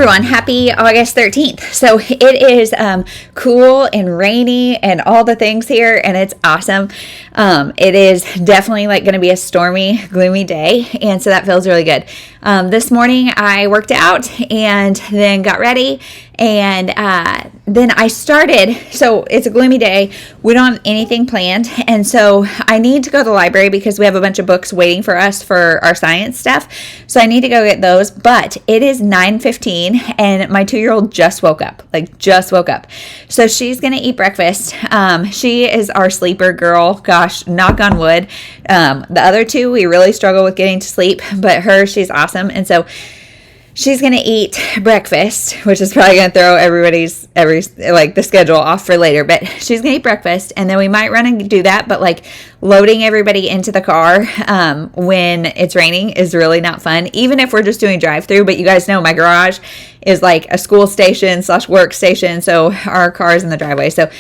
everyone, happy August 13th. So it is cool and rainy and all the things here, and it's awesome. It is definitely like going to be a stormy, gloomy day, and so that feels really good. This morning I worked out and then got ready, and then I started. So it's a gloomy day. We don't have anything planned, and so I need to go to the library because we have a bunch of books waiting for us for our science stuff. So I need to go get those, but it is 9:15 and my 2-year-old just woke up. So she's going to eat breakfast. She is our sleeper girl. Gosh, knock on wood. The other two, we really struggle with getting to sleep, but she's awesome. And so she's going to eat breakfast, which is probably going to throw the schedule off for later, but she's going to eat breakfast, and then we might run and do that, but like loading everybody into the car when it's raining is really not fun, even if we're just doing drive-through. But you guys know my garage is like a school station / work station, so our car is in the driveway. So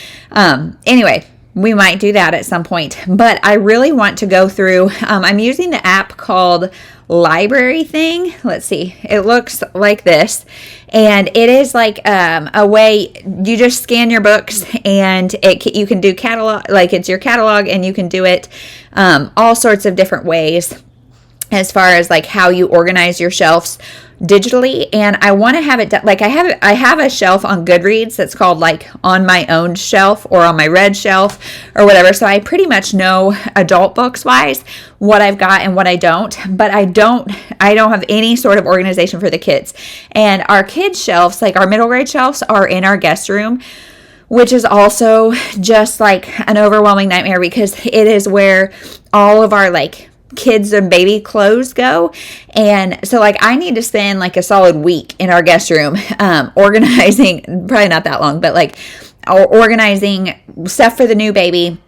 anyway, we might do that at some point, but I really want to go through, I'm using the app called Library Thing. Let's see. It looks like this, and it is like a way you just scan your books, and you can do catalog, like it's your catalog, and you can do it all sorts of different ways as far as like how you organize your shelves digitally. And I want to have it done, like I have a shelf on Goodreads that's called like on my own shelf or on my red shelf or whatever, so I pretty much know adult books wise what I've got and what I don't, but I don't have any sort of organization for the kids. And our kids shelves, like our middle grade shelves, are in our guest room, which is also just like an overwhelming nightmare because it is where all of our like kids and baby clothes go. And so like I need to spend like a solid week in our guest room organizing, probably not that long, but like organizing stuff for the new baby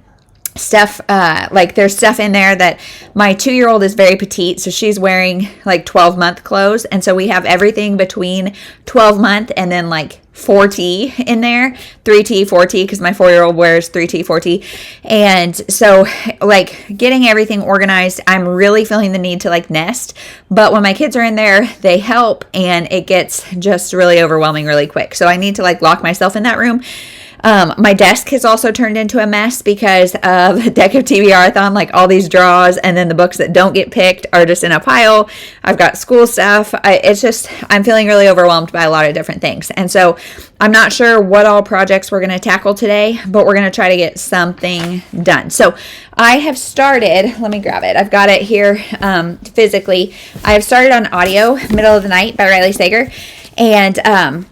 stuff. Like there's stuff in there that my 2-year-old is very petite, so she's wearing like 12-month clothes, and so we have everything between 12-month and then like 4T in there, 3T, 4T, because my 4-year-old wears 3T, 4T. And so like getting everything organized, I'm really feeling the need to like nest, but when my kids are in there, they help, and it gets just really overwhelming really quick. So I need to like lock myself in that room. My desk has also turned into a mess because of Deck of TBR-a-thon, like all these drawers, and then the books that don't get picked are just in a pile. I've got school stuff. I'm feeling really overwhelmed by a lot of different things. And so I'm not sure what all projects we're going to tackle today, but we're going to try to get something done. So I have started, let me grab it. I've got it here physically. I have started on audio, Middle of the Night by Riley Sager. And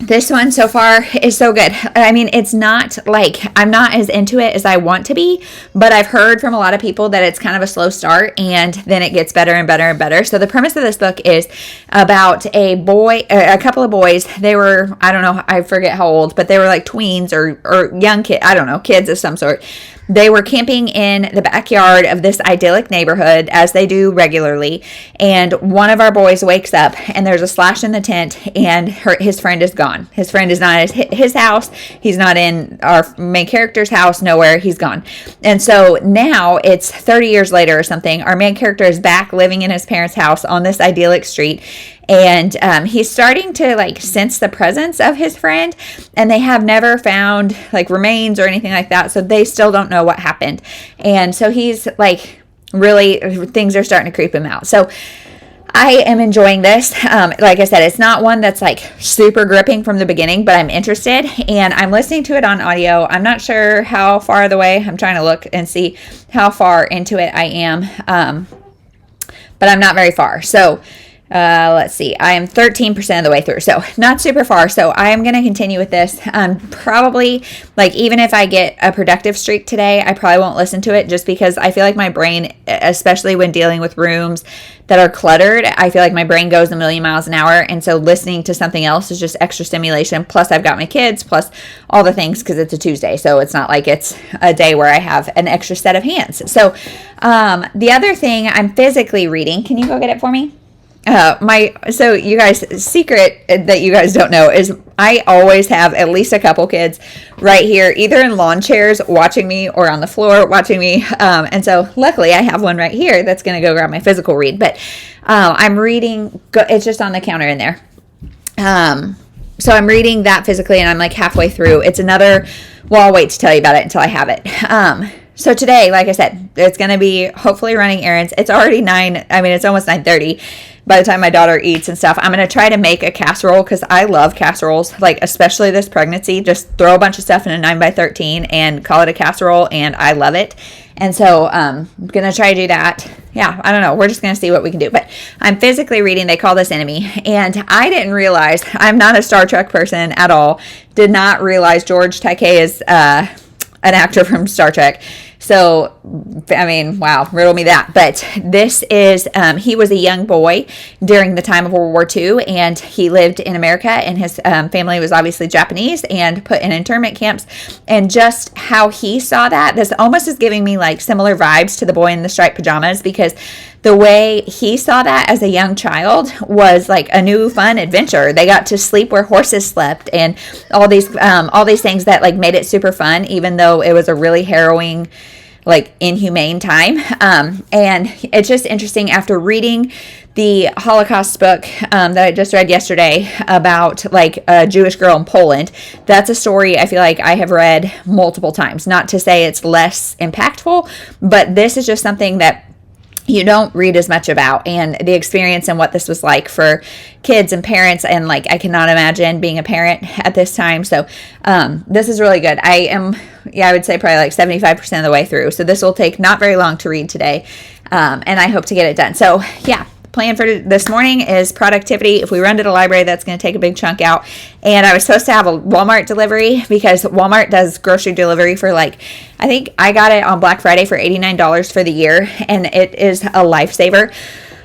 this one so far is so good. I mean, it's not like, I'm not as into it as I want to be, but I've heard from a lot of people that it's kind of a slow start and then it gets better and better and better. So the premise of this book is about a couple of boys. They were, I don't know, I forget how old, but they were like tweens or young kids, I don't know, kids of some sort. They were camping in the backyard of this idyllic neighborhood, as they do regularly, and one of our boys wakes up, and there's a slash in the tent, and his friend is gone. His friend is not at his house. He's not in our main character's house. Nowhere. He's gone. And so now it's 30 years later or something. Our main character is back living in his parents' house on this idyllic street. And he's starting to like sense the presence of his friend, and they have never found like remains or anything like that. So they still don't know what happened. And so he's like, really, things are starting to creep him out. So I am enjoying this. Like I said, it's not one that's like super gripping from the beginning, but I'm interested, and I'm listening to it on audio. I'm not sure how far the way. I'm trying to look and see how far into it I am. But I'm not very far. So let's see, I am 13% of the way through, so not super far. So I am going to continue with this. Probably, like, even if I get a productive streak today, I probably won't listen to it, just because I feel like my brain, especially when dealing with rooms that are cluttered, I feel like my brain goes a million miles an hour, and so listening to something else is just extra stimulation. Plus I've got my kids, plus all the things, because it's a Tuesday, so it's not like it's a day where I have an extra set of hands. So the other thing I'm physically reading, can you go get it for me? So you guys, secret that you guys don't know is I always have at least a couple kids right here, either in lawn chairs watching me or on the floor watching me. And so luckily I have one right here that's going to go grab my physical read, but I'm reading, it's just on the counter in there. So I'm reading that physically, and I'm like halfway through. It's another, well, I'll wait to tell you about it until I have it. So today, like I said, it's going to be hopefully running errands. It's already it's almost 9:30 by the time my daughter eats and stuff. I'm going to try to make a casserole because I love casseroles, like especially this pregnancy. Just throw a bunch of stuff in a 9x13 and call it a casserole, and I love it. And so I'm going to try to do that. Yeah, I don't know. We're just going to see what we can do. But I'm physically reading They Call This Enemy. And I didn't realize, I'm not a Star Trek person at all. Did not realize George Takei is an actor from Star Trek. So, I mean, wow, riddle me that. But this is, he was a young boy during the time of World War II, and he lived in America, and his family was obviously Japanese and put in internment camps. And just how he saw that, this almost is giving me like similar vibes to The Boy in the Striped Pajamas, because the way he saw that as a young child was like a new fun adventure. They got to sleep where horses slept, and all these things that like made it super fun, even though it was a really harrowing, like inhumane time. And it's just interesting after reading the Holocaust book that I just read yesterday about like a Jewish girl in Poland. That's a story I feel like I have read multiple times. Not to say it's less impactful, but this is just something that you don't read as much about, and the experience and what this was like for kids and parents. And like, I cannot imagine being a parent at this time. So, this is really good. I would say probably like 75% of the way through. So this will take not very long to read today. And I hope to get it done. So yeah, plan for this morning is productivity. If we run to the library, that's going to take a big chunk out. And I was supposed to have a Walmart delivery, because Walmart does grocery delivery for like, I think I got it on Black Friday for $89 for the year, and it is a lifesaver.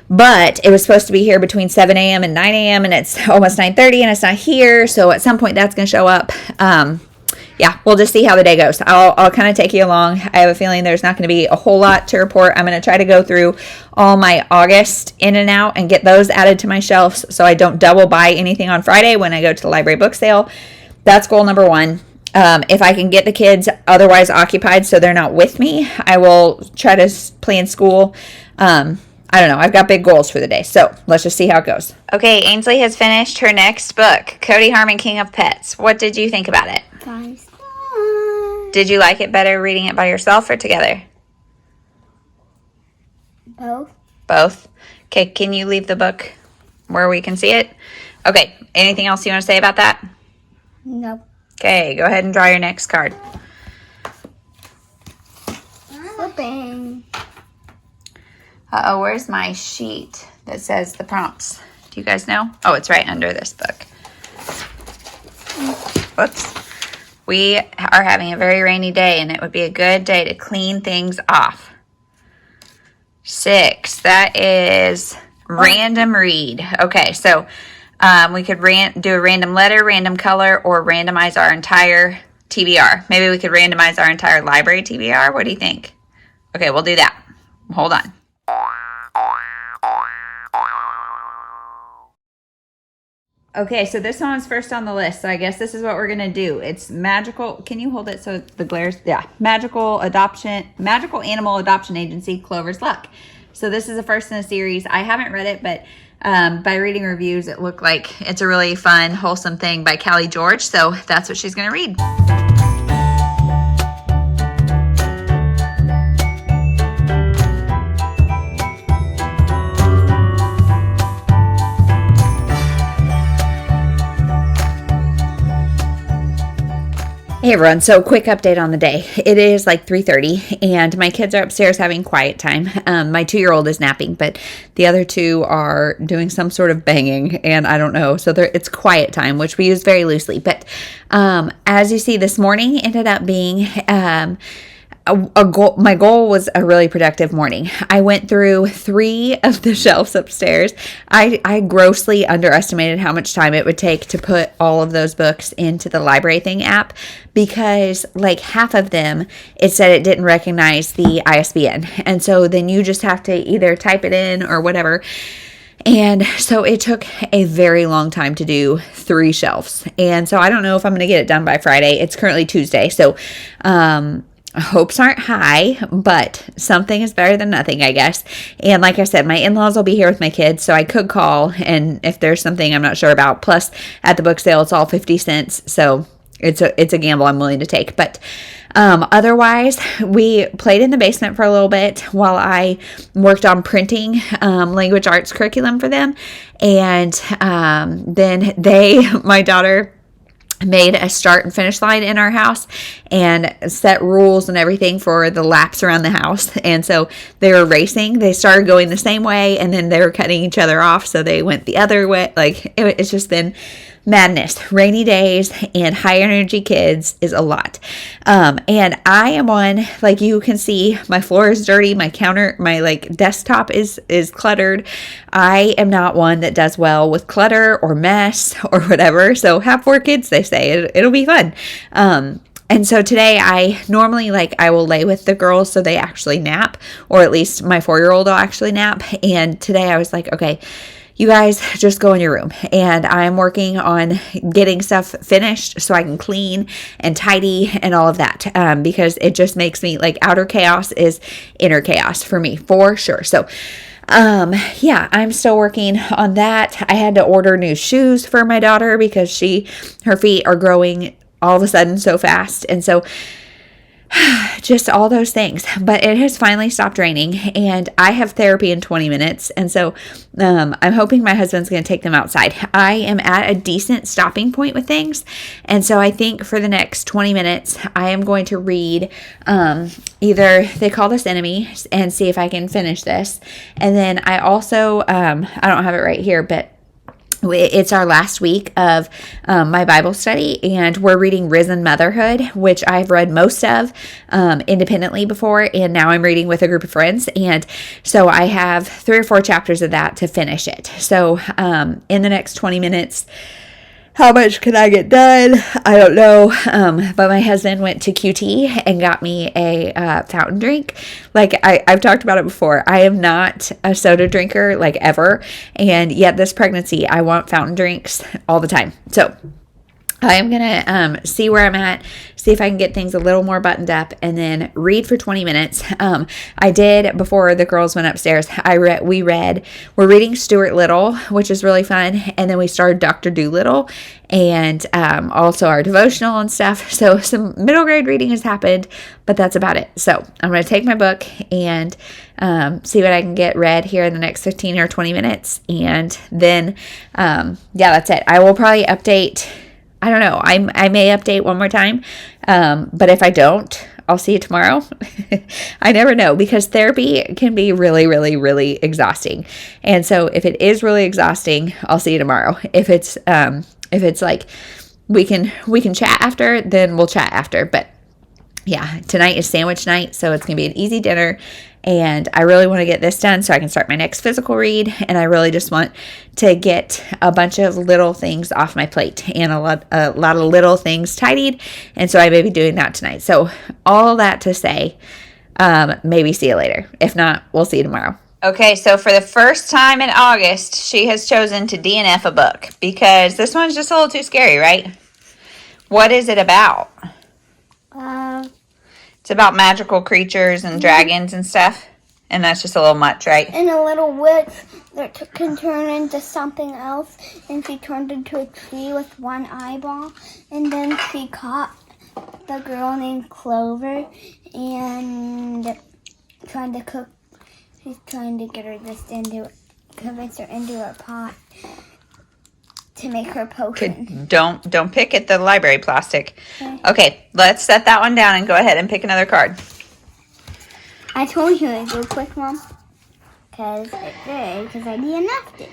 But it was supposed to be here between 7 a.m. and 9 a.m. and it's almost 9:30 and it's not here. So at some point that's going to show up. Yeah, we'll just see how the day goes. I'll kind of take you along. I have a feeling there's not going to be a whole lot to report. I'm going to try to go through all my August in and out and get those added to my shelves so I don't double buy anything on Friday when I go to the library book sale. That's goal number one. If I can get the kids otherwise occupied so they're not with me, I will try to play in school. I don't know. I've got big goals for the day. So let's just see how it goes. Okay, Ainsley has finished her next book, Cody Harmon, King of Pets. What did you think about it? Guys. Did you like it better reading it by yourself or together? Both. Both? Okay, can you leave the book where we can see it? Okay, anything else you want to say about that? No. Okay, go ahead and draw your next card. Flipping. Uh-oh, where's my sheet that says the prompts? Do you guys know? Oh, it's right under this book. Whoops. We are having a very rainy day, and it would be a good day to clean things off. 6, that is random read. Okay, so we could do a random letter, random color, or randomize our entire TBR. Maybe we could randomize our entire library TBR. What do you think? Okay, we'll do that. Hold on. Okay, so this one's first on the list, so I guess this is what we're going to do. It's magical. Can you hold it so the glares? Yeah. Magical Animal Adoption Agency, Clover's Luck. So this is the first in the series. I haven't read it, but by reading reviews, it looked like it's a really fun, wholesome thing by Callie George. So that's what she's going to read. Hey everyone, so quick update on the day. It is like 3:30 and my kids are upstairs having quiet time. My 2-year-old is napping, but the other 2 are doing some sort of banging and I don't know. So it's quiet time, which we use very loosely. But as you see, this morning ended up being a goal. My goal was a really productive morning. I went through 3 of the shelves upstairs. I grossly underestimated how much time it would take to put all of those books into the Library Thing app, because like half of them, it said it didn't recognize the ISBN. And so then you just have to either type it in or whatever. And so it took a very long time to do 3 shelves. And so I don't know if I'm going to get it done by Friday. It's currently Tuesday. So, hopes aren't high, but something is better than nothing, I guess. And like I said, my in-laws will be here with my kids, so I could call, and if there's something I'm not sure about, plus at the book sale, it's all 50 cents, so it's a gamble I'm willing to take. But otherwise, we played in the basement for a little bit while I worked on printing language arts curriculum for them. And then my daughter made a start and finish line in our house and set rules and everything for the laps around the house. And so they were racing. They started going the same way, and then they were cutting each other off, so they went the other way. Like, it's just been madness. Rainy days and high energy kids is a lot. And I am on, like, you can see my floor is dirty, my desktop is cluttered. I am not one that does well with clutter or mess or whatever. So have 4 kids, they say. It'll be fun. And so today I normally, I will lay with the girls so they actually nap, or at least my 4-year-old will actually nap. And today I was like, okay, you guys just go in your room, and I'm working on getting stuff finished so I can clean and tidy and all of that, because it just makes me, outer chaos is inner chaos for me, for sure. So yeah, I'm still working on that. I had to order new shoes for my daughter because her feet are growing all of a sudden so fast. And so just all those things. But it has finally stopped raining, and I have therapy in 20 minutes. And so I'm hoping my husband's going to take them outside. I am at a decent stopping point with things. And so I think for the next 20 minutes, I am going to read either They Call Us Enemies and see if I can finish this. And then I also, I don't have it right here, but it's our last week of my Bible study, and we're reading Risen Motherhood, which I've read most of independently before, and now I'm reading with a group of friends. And so I have 3 or 4 chapters of that to finish it. So in the next 20 minutes, how much can I get done? I don't know. But my husband went to QT and got me a fountain drink. I've talked about it before. I am not a soda drinker, ever. And yet this pregnancy, I want fountain drinks all the time. So I am going to see where I'm at, see if I can get things a little more buttoned up, and then read for 20 minutes. I did, before the girls went upstairs, we're reading Stuart Little, which is really fun, and then we started Dr. Dolittle, and also our devotional and stuff. So some middle grade reading has happened, but that's about it. So I'm going to take my book and see what I can get read here in the next 15 or 20 minutes, and then, yeah, that's it. I will probably update. I don't know. I may update one more time, but if I don't, I'll see you tomorrow. I never know, because therapy can be really, really, really exhausting. And so if it is really exhausting, I'll see you tomorrow. If it's we can chat after, then we'll chat after. But yeah, tonight is sandwich night, so it's gonna be an easy dinner. And I really want to get this done so I can start my next physical read. And I really just want to get a bunch of little things off my plate and a lot of little things tidied. And so I may be doing that tonight. So all that to say, maybe see you later. If not, we'll see you tomorrow. Okay, so for the first time in August, she has chosen to DNF a book because this one's just a little too scary, right? What is it about? It's about magical creatures and dragons and stuff. And that's just a little much, right? And a little witch that can turn into something else. And she turned into a tree with one eyeball. And then she caught the girl named Clover and trying to cook. She's trying to get her convince her into a pot to make her potion. Don't pick at the library plastic. Okay, let's set that one down and go ahead and pick another card. I told you to go quick, Mom. Because I DNF'd it.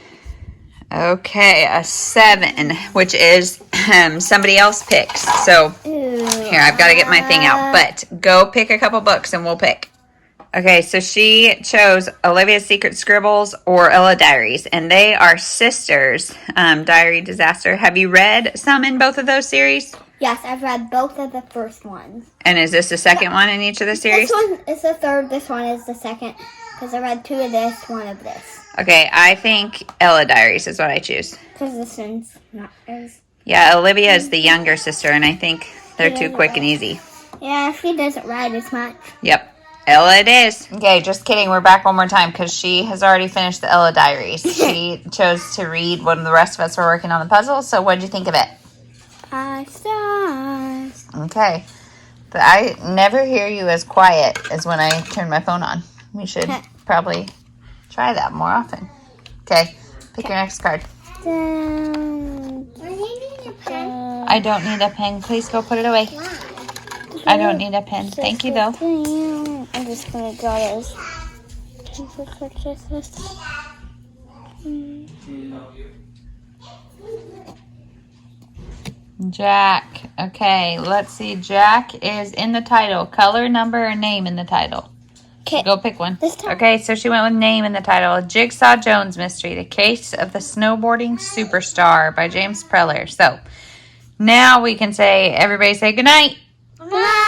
Okay, a 7, which is somebody else picks. So here, I've got to get my thing out. But go pick a couple books and we'll pick. Okay, so she chose Olivia's Secret Scribbles or Ella Diaries, and they are sisters. Diary Disaster. Have you read some in both of those series? Yes, I've read both of the first ones. And is this the second one in each of the series? This one is the third, this one is the second, because I read 2 of this, 1 of this. Okay, I think Ella Diaries is what I choose. Because this one's not as... Yeah, Olivia is the younger sister, and I think they're too quick and easy. Yeah, she doesn't ride as much. Yep. Ella it is. Okay, just kidding. We're back one more time because she has already finished the Ella Diaries. She chose to read when the rest of us were working on the puzzle. So what did you think of it? 5 stars. Okay. But I never hear you as quiet as when I turn my phone on. We should probably try that more often. Okay, pick your next card. I don't need a pen. Please go put it away. I don't need a pen. Thank you, though. I'm just going to draw those. Jack. Okay, let's see. Jack is in the title. Color, number, or name in the title. Okay. Go pick one. This time. Okay, so she went with name in the title. Jigsaw Jones Mystery, The Case of the Snowboarding Superstar by James Preller. So, now we can say, everybody say goodnight. Bye.